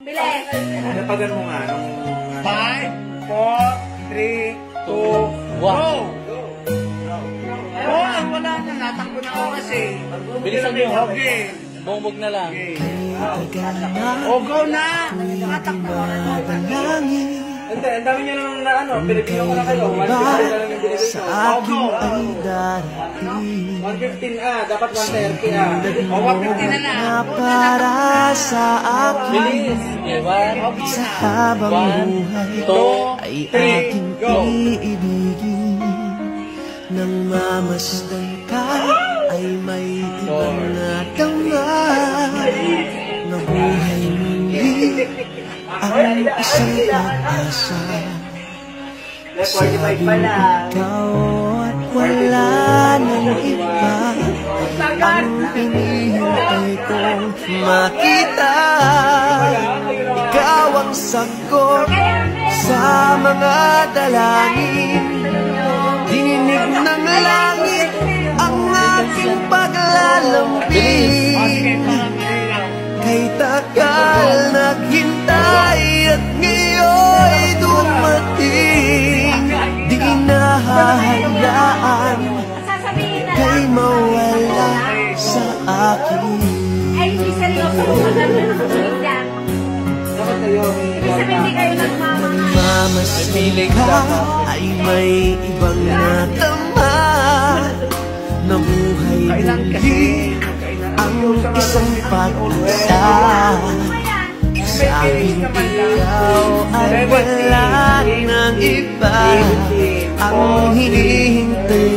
Bilis! Napagan mo nga nung... 5, 4, 3, 2, go! Oh, wala na. Natakbo na ako kasi. Bilisan niyo. Okay. Bongbog na lang. Oh, go na! Natakbo na. Hindi, ang dami niya naman na ano. Pinipino ko na kayo. 150 na lang yung binili ko. Oh, go! 115 dapat 130 Oh, 150 na lang. Para sa akin Bilis. sa habang buhay ay aking iibigin. Nang mamasdan ka ay may ibang natama na buhay muli ang isang pag-asa. Sabi mo ikaw at wala nang iba ang hinihintay kong makita. Ikaw ang sagot sa mga dalangin. Dinig ng langit ang aking paglalambing. Kay tagal naghintay at ngayon'y dumating. Di nahahayaan kay mawala sa akin. Ay, hindi seryoso kung magandang dyan. Hindi sabihin hindi kayo nagmamahal. Namamasdan ka ay may ibang natama na buhay muli ang isang pag-asa. Sabi ikaw ay wala ng iba ang hinihintay